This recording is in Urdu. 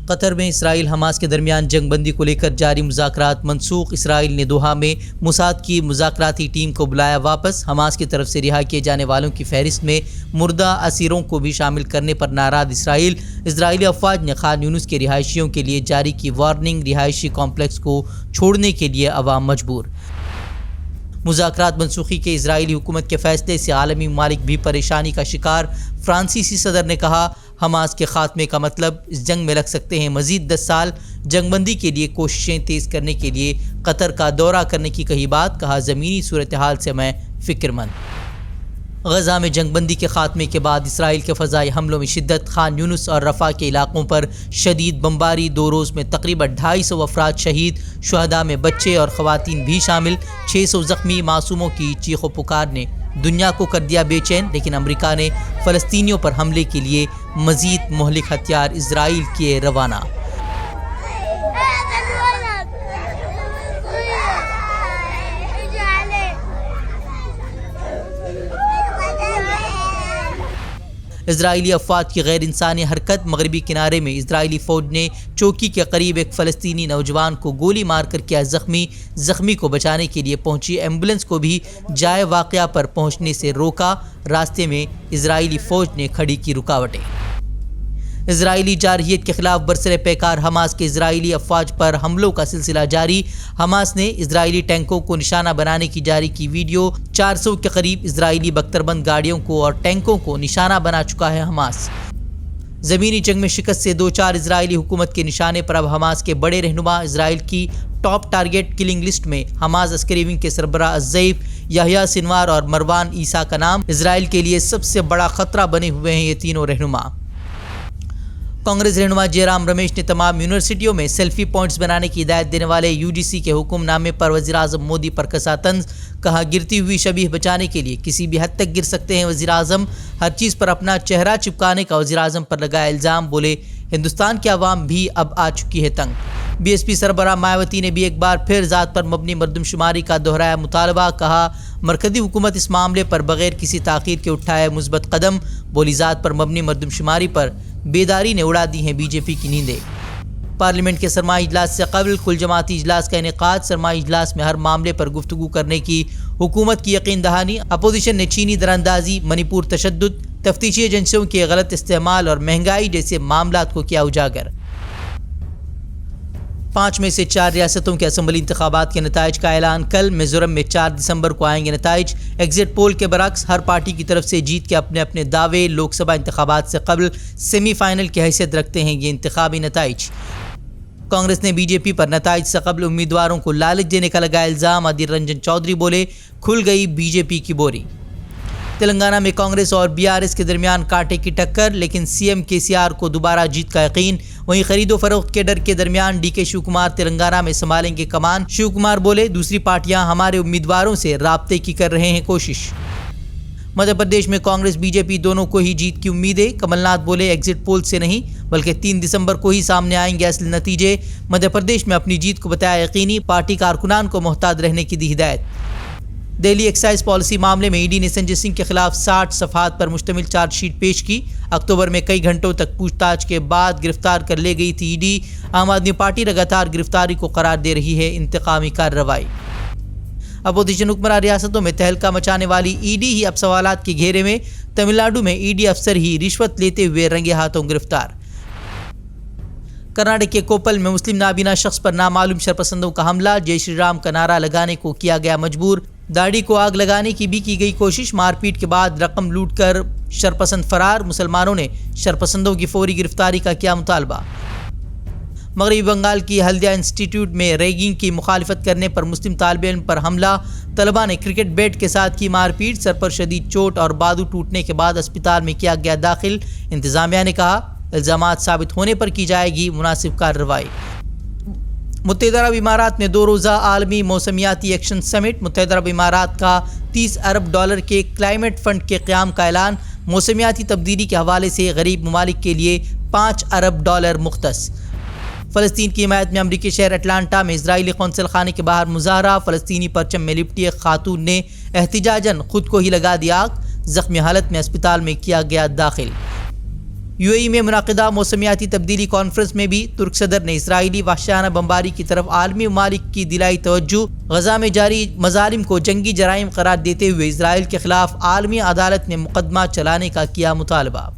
قطر میں اسرائیل حماس کے درمیان جنگ بندی کو لے کر جاری مذاکرات منسوخ۔ اسرائیل نے دوحہ میں موساد کی مذاکراتی ٹیم کو بلایا واپس۔ حماس کی طرف سے رہا کیے جانے والوں کی فہرست میں مردہ اسیروں کو بھی شامل کرنے پر ناراض اسرائیلی افواج نے خان یونس کے رہائشیوں کے لیے جاری کی وارننگ، رہائشی کمپلیکس کو چھوڑنے کے لیے عوام مجبور۔ مذاکرات منسوخی کے اسرائیلی حکومت کے فیصلے سے عالمی ممالک بھی پریشانی کا شکار۔ فرانسیسی صدر نے کہا، حماس کے خاتمے کا مطلب اس جنگ میں لگ سکتے ہیں مزید 10 سال۔ جنگ بندی کے لیے کوششیں تیز کرنے کے لیے قطر کا دورہ کرنے کی کہی بات، کہا زمینی صورتحال سے میں فکر مند۔ غزہ میں جنگ بندی کے خاتمے کے بعد اسرائیل کے فضائی حملوں میں شدت، خان یونس اور رفح کے علاقوں پر شدید بمباری، 2 روز میں تقریباً 250 افراد شہید، شہداء میں بچے اور خواتین بھی شامل، 600 زخمی۔ معصوموں کی چیخ و پکار نے دنیا کو کر دیا بے چین، لیکن امریکہ نے فلسطینیوں پر حملے کے لیے مزید مہلک ہتھیار اسرائیل کیے روانہ۔ اسرائیلی افواج کی غیر انسانی حرکت، مغربی کنارے میں اسرائیلی فوج نے چوکی کے قریب ایک فلسطینی نوجوان کو گولی مار کر کیا زخمی کو بچانے کے لیے پہنچی ایمبولینس کو بھی جائے واقعہ پر پہنچنے سے روکا، راستے میں اسرائیلی فوج نے کھڑی کی رکاوٹیں۔ اسرائیلی جارحیت کے خلاف برسر پیکار حماس کے اسرائیلی افواج پر حملوں کا سلسلہ جاری۔ حماس نے اسرائیلی ٹینکوں کو نشانہ بنانے کی جاری کی ویڈیو، 400 کے قریب اسرائیلی بختربند گاڑیوں کو اور ٹینکوں کو نشانہ بنا چکا ہے حماس۔ زمینی جنگ میں شکست سے 2-4 اسرائیلی حکومت کے نشانے پر اب حماس کے بڑے رہنما۔ اسرائیل کی ٹاپ ٹارگٹ کلنگ لسٹ میں حماس عسکری ونگ کے سربراہ الضعیف یحییٰ سنوار اور مروان عیسیٰ کا نام۔ اسرائیل کے لیے سب سے بڑا خطرہ بنے ہوئے ہیں یہ تینوں رہنما۔ کانگریس رہنما جے رام رمیش نے تمام یونیورسٹیوں میں سیلفی پوائنٹس بنانے کی ہدایت دینے والے UGC کے حکم نامے پر وزیراعظم مودی پر کسا طنز، کہا گرتی ہوئی شبیہ بچانے کے لیے کسی بھی حد تک گر سکتے ہیں وزیراعظم، ہر چیز پر اپنا چہرہ چپکانے کا وزیراعظم پر لگایا الزام، بولے ہندوستان کی عوام بھی اب آ چکی ہے تنگ۔ BSP سربراہ مایاوتی نے بھی ایک بار پھر ذات پر مبنی مردم شماری کا دہرایا مطالبہ، کہا مرکزی حکومت اس معاملے پر بغیر کسی تاخیر کے اٹھائے مثبت قدم، بولی ذات پر مبنی مردم شماری پر بیداری نے اڑا دی ہیں BJP کی نیندیں۔ پارلیمنٹ کے سرمائی اجلاس سے قبل کل جماعتی اجلاس کا انعقاد، سرمائی اجلاس میں ہر معاملے پر گفتگو کرنے کی حکومت کی یقین دہانی، اپوزیشن نے چینی دراندازی، منی پور تشدد، تفتیشی ایجنسیوں کے غلط استعمال اور مہنگائی جیسے معاملات کو کیا اجاگر۔ 5 میں سے 4 ریاستوں کے اسمبلی انتخابات کے نتائج کا اعلان کل۔ میزورم میں 4 دسمبر کو آئیں گے نتائج۔ ایگزٹ پول کے برعکس ہر پارٹی کی طرف سے جیت کے اپنے اپنے دعوے، لوک سبھا انتخابات سے قبل سیمی فائنل کی حیثیت رکھتے ہیں یہ انتخابی نتائج۔ کانگریس نے BJP پر نتائج سے قبل امیدواروں کو لالچ دینے کا لگایا الزام، ادھیر رنجن چودھری بولے کھل گئی BJP کی بوری۔ تلنگانہ میں کانگریس اور BRS کے درمیان کانٹے کی ٹکر، لیکن CM KCR کو دوبارہ جیت کا یقین۔ وہیں خرید و فروخت کے ڈر کے درمیان DK شیو کمار تلنگانہ میں سنبھالیں گے کمان، شیو کمار بولے دوسری پارٹیاں ہمارے امیدواروں سے رابطے کی کر رہے ہیں کوشش۔ مدھیہ پردیش میں کانگریس BJP دونوں کو ہی جیت کی امید ہے، کمل ناتھ بولے ایگزٹ پول سے نہیں بلکہ 3 دسمبر کو ہی سامنے آئیں گے اصل نتیجے۔ مدھیہ پردیش میں اپنی جیت کو بتایا یقینی، پارٹی کارکنان کو محتاط رہنے کی دی ہدایت۔ دہلی ایکسائز پالیسی معاملے میں ED نے سنجے سنگھ کے خلاف 60 صفحات پر مشتمل چارج شیٹ پیش کی۔ اکتوبر میں کئی گھنٹوں تک پوچھ تاچھ کے بعد گرفتار کر لے گئی تھی ED۔ عام آدمی پارٹی لگاتار گرفتاری کو قرار دے رہی ہے انتقامی کارروائی۔ اپوزیشن حکمراں ریاستوں میں تہلکہ مچانے والی ED ہی اب سوالات کے گھیرے میں، تمل ناڈو میں ED افسر ہی رشوت لیتے ہوئے رنگے ہاتھوں گرفتار۔ کرناٹک کے کوپل میں مسلم نابینا شخص پر نامعلوم شرپسندوں کا حملہ، جے شری رام کا نعرہ لگانے کو کیا گیا مجبور، داڑھی کو آگ لگانے کی بھی کی گئی کوشش، مار پیٹ کے بعد رقم لوٹ کر شرپسند فرار، مسلمانوں نے شرپسندوں کی فوری گرفتاری کا کیا مطالبہ۔ مغربی بنگال کی ہلدیا انسٹی ٹیوٹ میں ریگنگ کی مخالفت کرنے پر مسلم طالب علم پر حملہ، طلباء نے کرکٹ بیٹ کے ساتھ کی مار پیٹ، سر پر شدید چوٹ اور بازو ٹوٹنے کے بعد اسپتال میں کیا گیا داخل، انتظامیہ نے کہا الزامات ثابت ہونے پر کی جائے گی مناسب کارروائی۔ متحدہ عرب امارات میں 2 روزہ عالمی موسمیاتی ایکشن سمٹ، متحدہ عرب امارات کا $30 ارب کے کلائمیٹ فنڈ کے قیام کا اعلان، موسمیاتی تبدیلی کے حوالے سے غریب ممالک کے لیے $5 ارب مختص۔ فلسطین کی حمایت میں امریکی شہر اٹلانٹا میں اسرائیلی قونصل خانے کے باہر مظاہرہ، فلسطینی پرچم میں لپٹی ایک خاتون نے احتجاجاً خود کو ہی لگا دی آگ، زخمی حالت میں اسپتال میں کیا گیا داخل۔ UAE میں منعقدہ موسمیاتی تبدیلی کانفرنس میں بھی ترک صدر نے اسرائیلی وحشیانہ بمباری کی طرف عالمی ممالک کی دلائی توجہ، غزہ میں جاری مظالم کو جنگی جرائم قرار دیتے ہوئے اسرائیل کے خلاف عالمی عدالت میں مقدمہ چلانے کا کیا مطالبہ۔